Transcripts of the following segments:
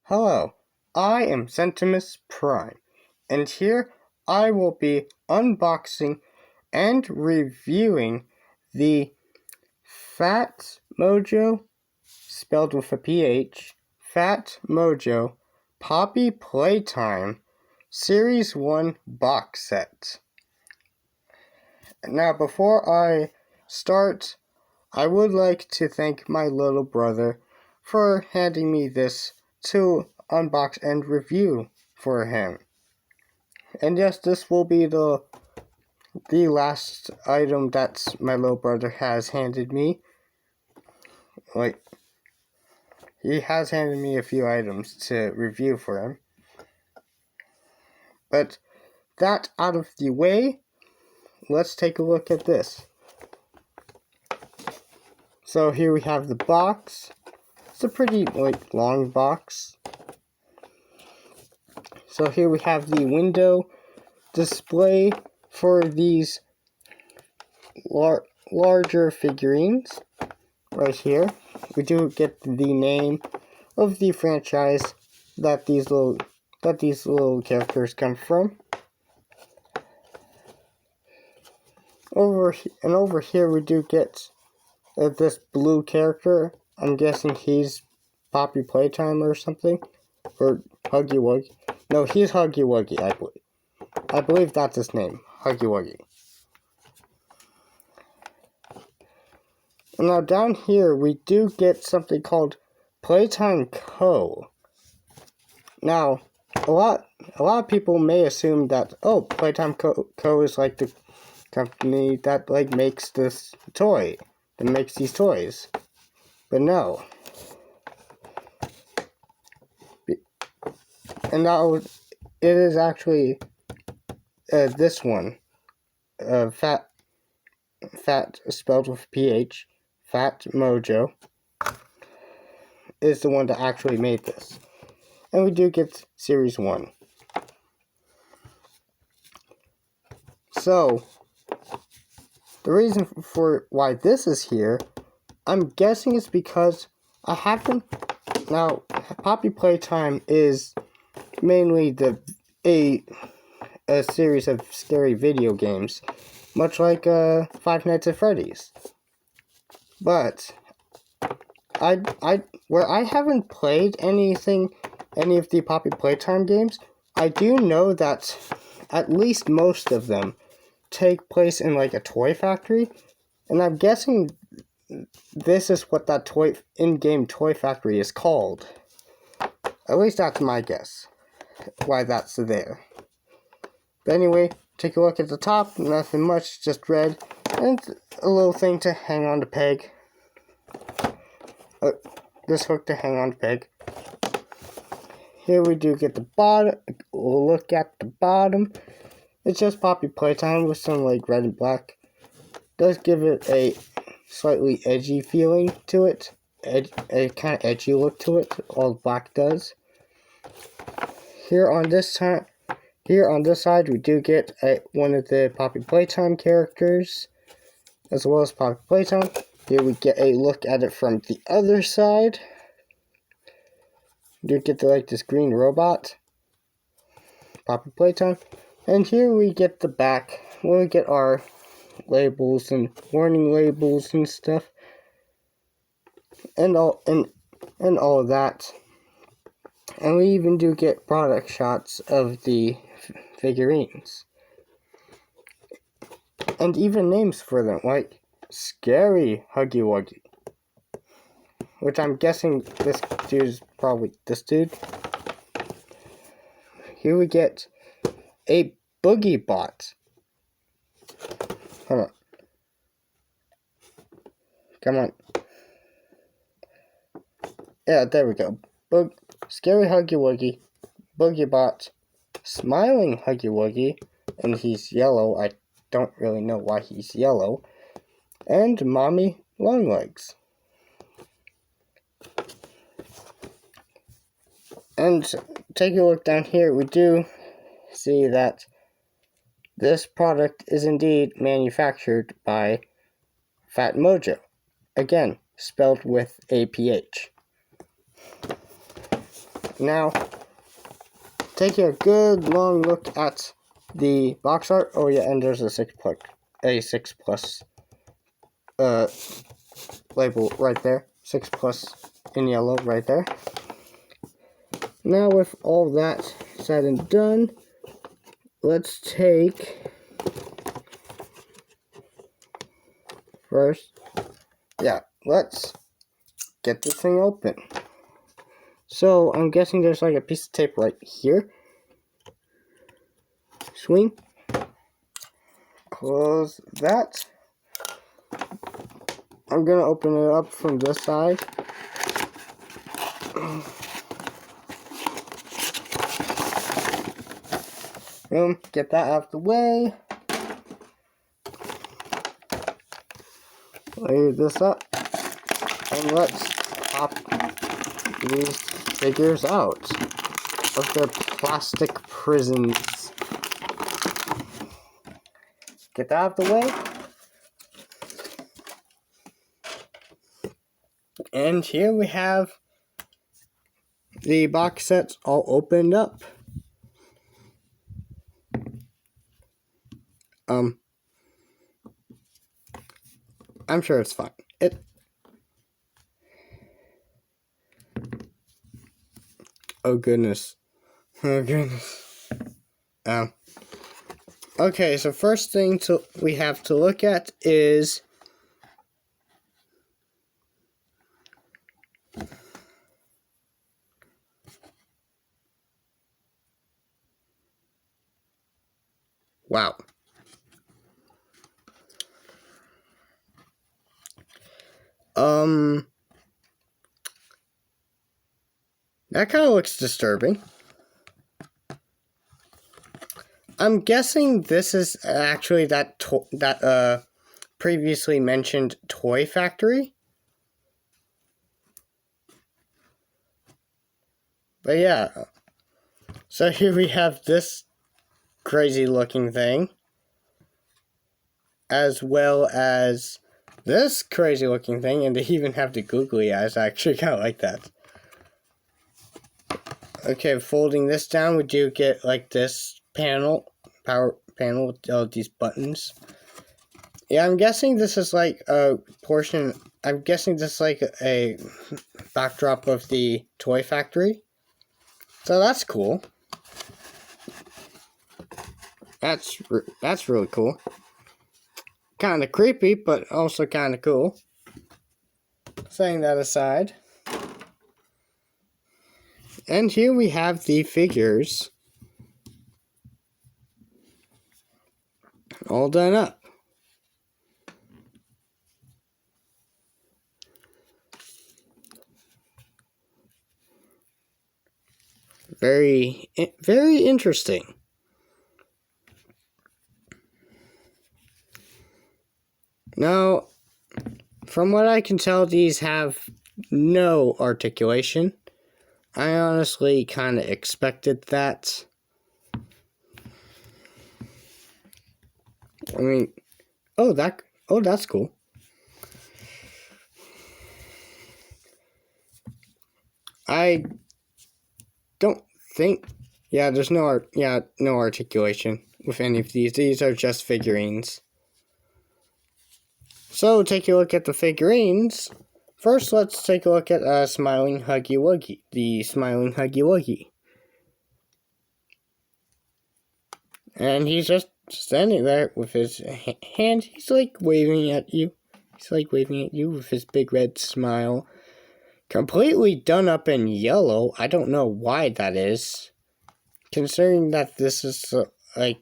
Hello, I am Centimus Prime, and here I will be unboxing and reviewing the PhatMojo, spelled with a PH, PhatMojo Poppy Playtime Series 1 box set. Now, before I start, I would like to thank my little brother for handing me this to unbox and review for him. And yes, this will be the last item that my little brother has handed me. He has handed me a few items to review for him. But that out of the way, let's take a look at this. So here we have the box. It's a pretty long box. So here we have the window display for these larger figurines. Right here, we do get the name of the franchise that these little characters come from. Over here we do get this blue character. I'm guessing he's Poppy Playtime or something, or Huggy Wuggy. No, he's Huggy Wuggy, I believe. I believe that's his name, Huggy Wuggy. Now down here we do get something called Playtime Co. Now, a lot of people may assume that Playtime Co is like the company that makes this toy, that makes these toys. But no. And now it is actually this one, Phat spelled with PH, PhatMojo, is the one that actually made this. And we do get Series 1. So, the reason for why this is here, I'm guessing it's because I haven't... Now, Poppy Playtime is mainly a series of scary video games, much like Five Nights at Freddy's. But where I haven't played any of the Poppy Playtime games, I do know that at least most of them take place in a toy factory, and I'm guessing this is what that in-game toy factory is called. At least that's my guess, why that's there. But anyway, take a look at the top, nothing much, just red, and a little thing to hang on the peg. This hook to hang on the peg. Here we do get the bottom. We'll look at the bottom. It's just Poppy Playtime with some red and black. Does give it a slightly edgy feeling to it. A kind of edgy look to it. All black does. Here on this side, we do get one of the Poppy Playtime characters, as well as Poppy Playtime. Here we get a look at it from the other side. We do get this green robot, Poppy Playtime. And here we get the back, where we get our labels and warning labels and stuff, and all of that. And we even do get product shots of the figurines, and even names for them, like Scary Huggy Wuggy, which I'm guessing this dude is probably this dude. Here we get a Boogie Bot. Hold on. Come on. Yeah, there we go. Scary Huggy Wuggy, Boogie Bot, Smiling Huggy Wuggy, and he's yellow. I don't really know why he's yellow. And Mommy Longlegs. And take a look down here. We do see that this product is indeed manufactured by PhatMojo. Again, spelled with a PH. Now, taking a good long look at the box art. Oh yeah, and there's a 6 plus label right there. 6 plus in yellow right there. Now with all that said and done, let's take first. Yeah, let's get this thing open. So I'm guessing there's like a piece of tape right here. Swing. Close that. I'm gonna open it up from this side. Boom, get that out of the way. Lay this up. And let's pop these figures out of their plastic prisons. Get that out of the way. And here we have the box sets all opened up. I'm sure it's fine. Oh goodness. Oh goodness. Okay, so first thing we have to look at is wow. That kind of looks disturbing. I'm guessing this is actually that previously mentioned toy factory. But yeah. So here we have this crazy looking thing, as well as this crazy looking thing, and they even have the googly eyes. I actually kind of like that. Okay, folding this down, we do get like this power panel with all these buttons. Yeah, I'm guessing this is like a portion. I'm guessing this is like a backdrop of the toy factory. So that's cool. That's really cool. Kind of creepy, but also kind of cool. Setting that aside. And here we have the figures all done up. Very, very interesting. Now, from what I can tell, these have no articulation. I honestly kind of expected that. I mean, that's cool. I don't think, there's no articulation with any of these. These are just figurines. So, take a look at the figurines. First, let's take a look at Smiling Huggy Wuggy. The Smiling Huggy Wuggy. And he's just standing there with his hand. He's like waving at you. He's like waving at you with his big red smile. Completely done up in yellow. I don't know why that is. Considering that this is like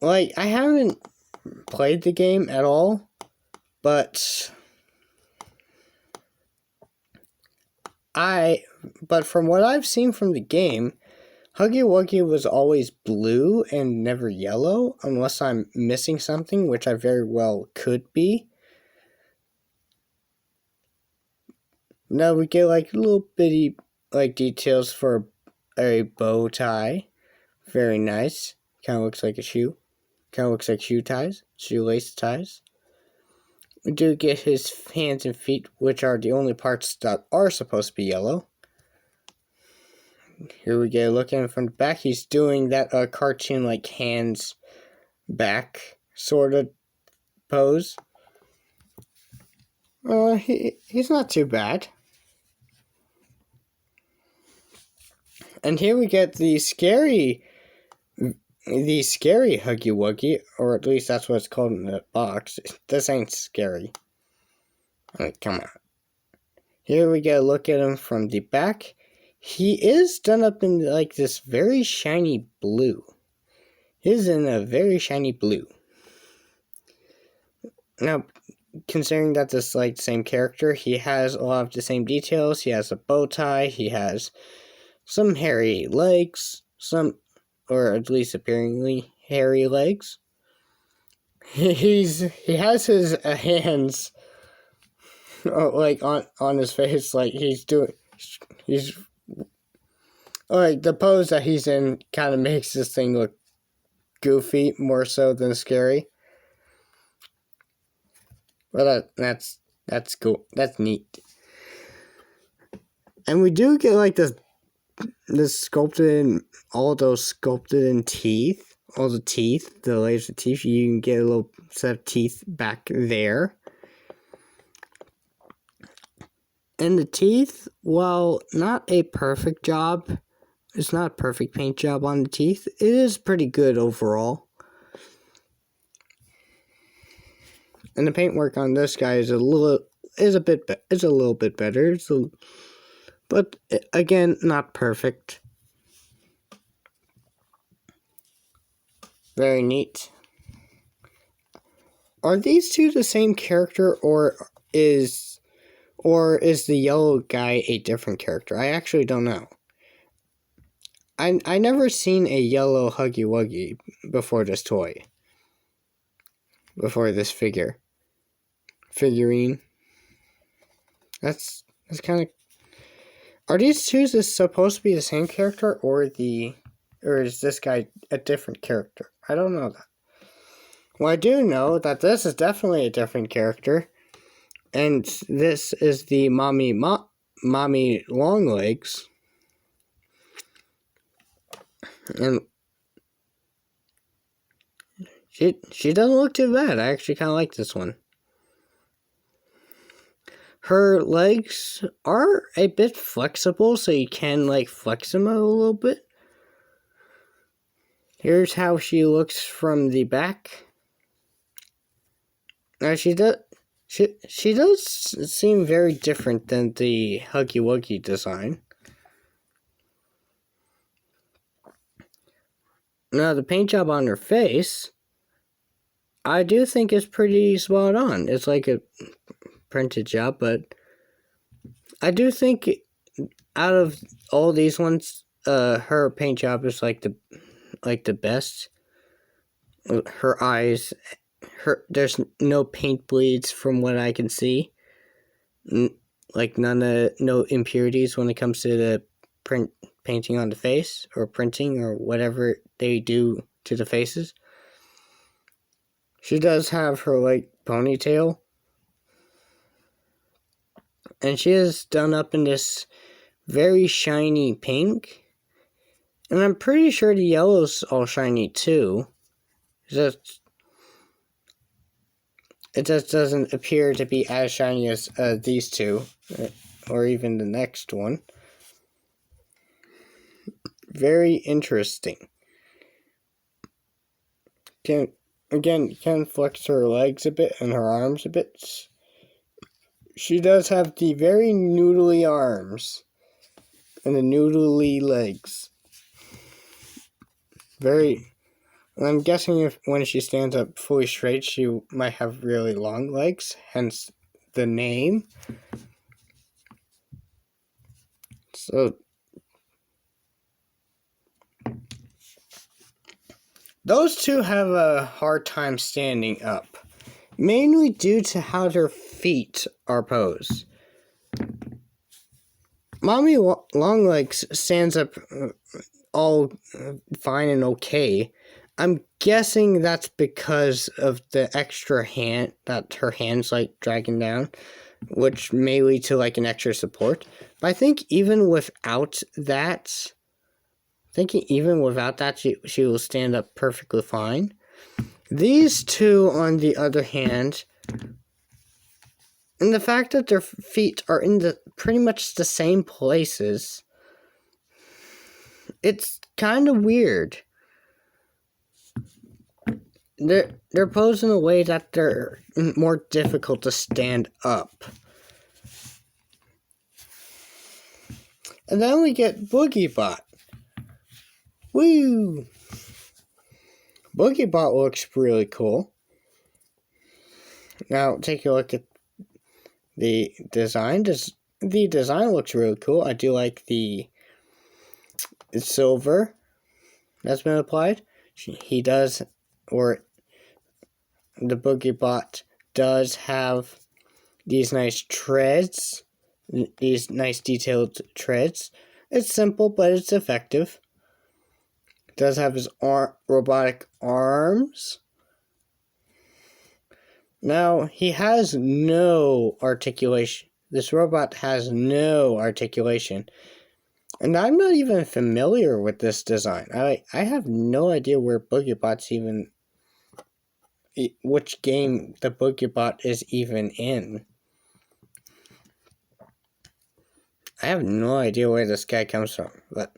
I haven't played the game at all, but from what I've seen from the game, Huggy Wuggy was always blue and never yellow, unless I'm missing something, which I very well could be. Now we get like little bitty like details for a bow tie. Very nice. Kind of looks like a shoe. Kind of looks like shoelace ties. We do get his hands and feet, which are the only parts that are supposed to be yellow. Here we go, looking from the back. He's doing that cartoon like hands back sort of pose. He's not too bad. And here we get the scary Huggy Wuggy, or at least that's what it's called in the box. This ain't scary. Come on. Here we get a look at him from the back. He is done up in like this very shiny blue. He's in a very shiny blue. Now, considering that this is like the same character, he has a lot of the same details. He has a bow tie. He has some hairy legs. Or at least appearingly hairy legs. He has his hands like on his face, like he's like the pose that he's in kind of makes this thing look goofy more so than scary. But that's cool. That's neat. And we do get like this sculpted, all those sculpted in teeth, all the teeth, the layers of teeth. You can get a little set of teeth back there. And the teeth, while not a perfect job, it's not a perfect paint job on the teeth, it is pretty good overall. And the paintwork on this guy is a little bit better. But again, not perfect. Very neat. Are these two the same character, or is the yellow guy a different character? I actually don't know. I never seen a yellow Huggy Wuggy before this toy. Before this figurine. That's kind of. Are these two supposed to be the same character, or is this guy a different character? I don't know that. Well, I do know that this is definitely a different character, and this is the mommy Longlegs, and she doesn't look too bad. I actually kind of like this one. Her legs are a bit flexible, so you can like flex them a little bit. Here's how she looks from the back. Now she does seem very different than the Huggy Wuggy design. Now the paint job on her face, I do think is pretty spot on. It's like a printed job, but I do think out of all these ones, her paint job is like the best. Her eyes, there's no paint bleeds from what I can see. No impurities when it comes to the painting on the face, or printing, or whatever they do to the faces. She does have her like ponytail. And she is done up in this very shiny pink. And I'm pretty sure the yellow's all shiny too. It just doesn't appear to be as shiny as these two. Or even the next one. Very interesting. Can flex her legs a bit and her arms a bit. She does have the very noodly arms and the noodly legs. I'm guessing when she stands up fully straight, she might have really long legs, hence the name. So, those two have a hard time standing up. Mainly due to how their feet are posed. Mommy Longlegs stands up all fine and okay. I'm guessing that's because of the extra hand that her hand's like dragging down, which may lead to like an extra support. But I think even without that, thinking even without that, she will stand up perfectly fine. These two, on the other hand, and the fact that their feet are in the pretty much the same places, it's kind of weird. They're posed in a way that they're more difficult to stand up. And then we get Boogie Bot. Woo! Boogie Bot looks really cool. Now, take a look at the design. The design looks really cool. I do like the silver that's been applied. He does, or the Boogie Bot does have these nice treads, these nice detailed treads. It's simple, but it's effective. Does have his robotic arms. Now, he has no articulation. This robot has no articulation. And I'm not even familiar with this design. I have no idea where Boogie Bot's even... which game the Boogie Bot is even in. I have no idea where this guy comes from, but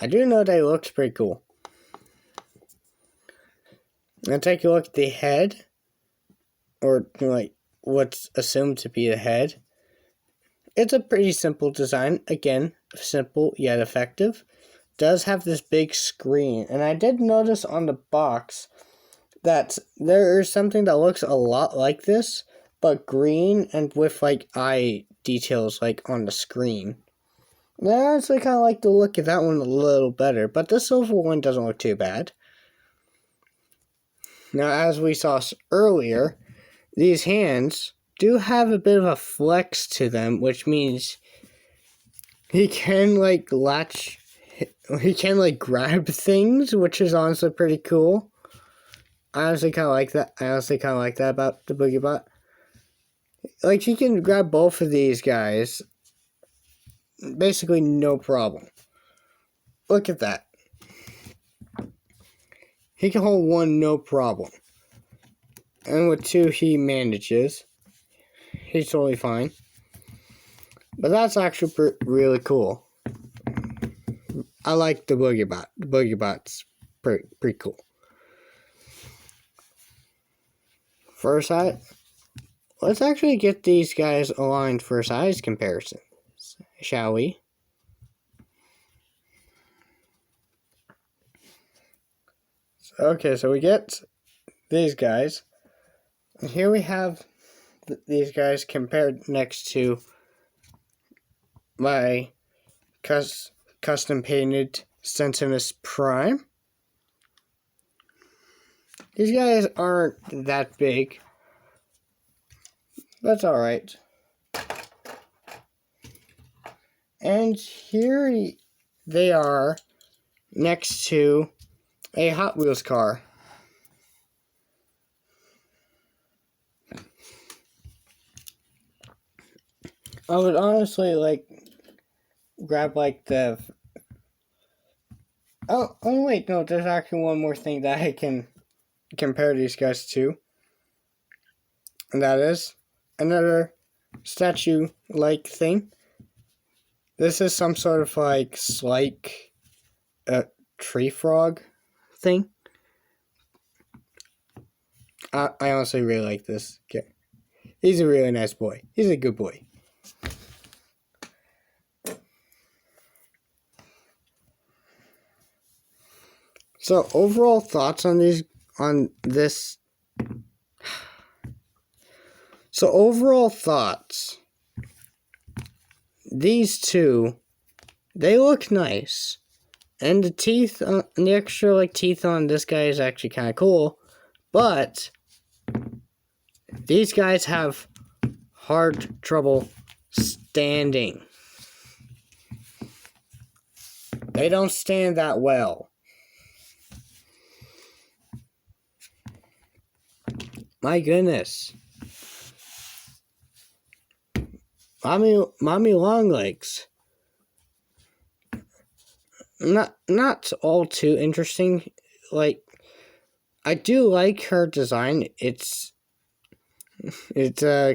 I do know that he looks pretty cool. Now take a look at the head, or like what's assumed to be the head. It's a pretty simple design. Again, simple yet effective. Does have this big screen, and I did notice on the box that there is something that looks a lot like this, but green and with like eye details like on the screen. And I actually kind of like the look of that one a little better, but the silver one doesn't look too bad. Now, as we saw earlier, these hands do have a bit of a flex to them, which means he can like grab things, which is honestly pretty cool. I honestly kind of like that. About the Boogie Bot. Like, he can grab both of these guys, basically no problem. Look at that. He can hold one no problem. And with two, he manages. He's totally fine. But that's actually really cool. I like the Boogie Bot. The Boogie Bot's pretty cool. First eye. Let's actually get these guys aligned for size comparisons, shall we? Okay, so we get these guys. And here we have these guys compared next to my custom painted Sentinus Prime. These guys aren't that big. That's alright. And here they are next to a Hot Wheels car. I would honestly grab the... Oh wait, no, there's actually one more thing that I can compare these guys to. And that is another statue-like thing. This is some sort of tree frog thing. I honestly really like this. Okay. He's a really nice boy. He's a good boy. So overall thoughts on this. So overall thoughts. These two, they look nice. And the teeth, the extra teeth on this guy is actually kind of cool. But these guys have hard trouble standing. They don't stand that well. My goodness. Mommy long legs. not all too interesting. Like, I do like her design. It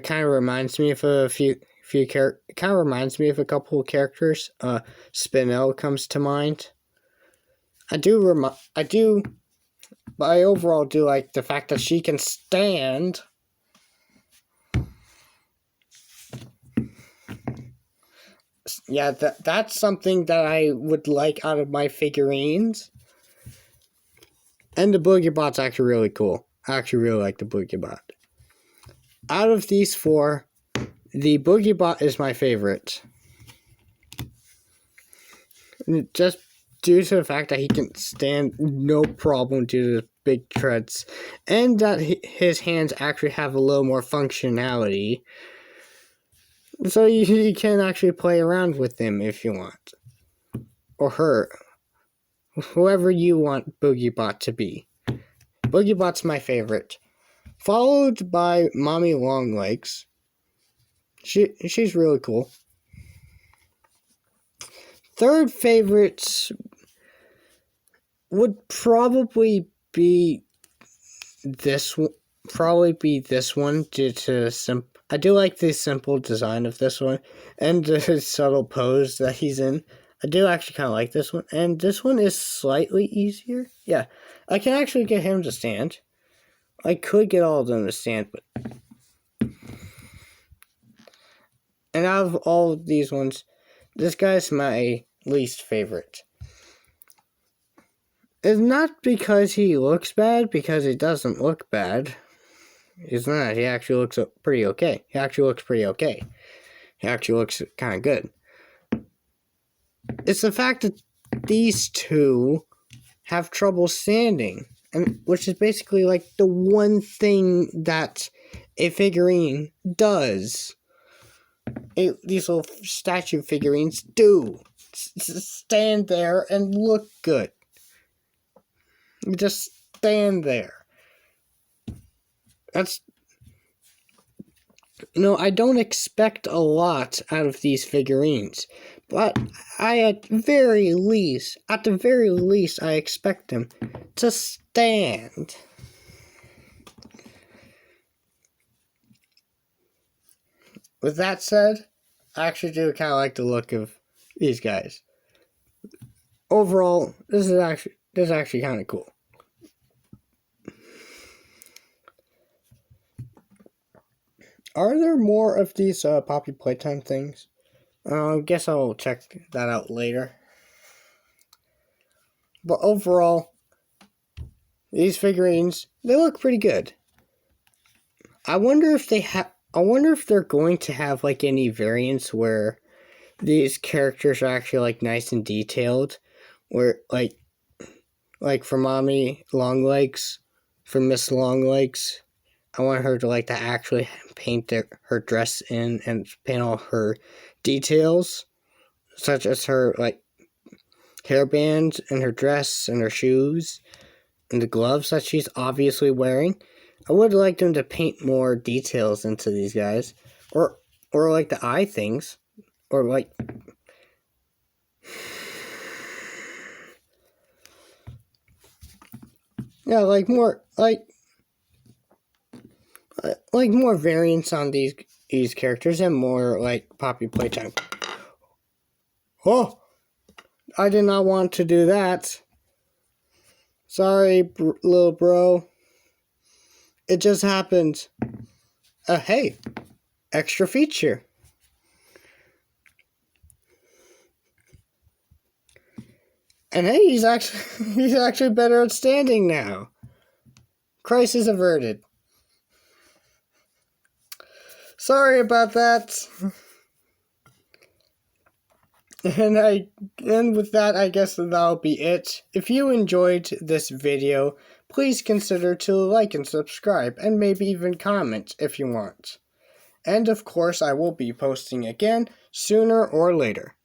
kind of reminds me of a few kind of reminds me of a couple of characters. Spinel comes to mind. But I overall do like the fact that she can stand. Yeah, that's something that I would like out of my figurines. And the Boogie Bot's actually really cool. I actually really like the Boogie Bot. Out of these four, the Boogie Bot is my favorite. Just due to the fact that he can stand no problem due to the big treads. And that his hands actually have a little more functionality. So you can actually play around with him if you want. Or her. Whoever you want Boogie Bot to be. Boogie Bot's my favorite. Followed by Mommy Longlegs. She's really cool. Third favorite would probably be this one. Due to I do like the simple design of this one and the subtle pose that he's in. I do actually kind of like this one, and this one is slightly easier. Yeah, I can actually get him to stand. I could get all of them to stand, but and out of all of these ones, this guy's my least favorite. It's not because he looks bad, because he doesn't look bad. He's not. He actually looks pretty okay. He actually looks kind of good. It's the fact that these two have trouble standing, and which is basically like the one thing that a figurine does. These little statue figurines do. Stand there and look good. Just stand there. That's, I don't expect a lot out of these figurines, but at the very least, I expect them to stand. With that said, I actually do kind of like the look of these guys. Overall, this is actually kind of cool. Are there more of these Poppy Playtime things? I guess I'll check that out later. But overall, these figurines, they look pretty good. I wonder if they're going to have like any variants where these characters are actually like nice and detailed, where like for Mommy Longlegs, for Miss Longlegs, I want her to actually paint her dress in and paint all her details, such as her hairband and her dress and her shoes and the gloves that she's obviously wearing. I would like them to paint more details into these guys, or like the eye things, or like yeah, more variants on these characters and more like Poppy Playtime. Oh, I did not want to do that. Sorry, little bro. It just happened. Hey, extra feature. And hey, he's actually better at standing now. Crisis averted. Sorry about that. And with that, I guess that'll be it. If you enjoyed this video, please consider to like and subscribe, and maybe even comment if you want. And of course, I will be posting again sooner or later.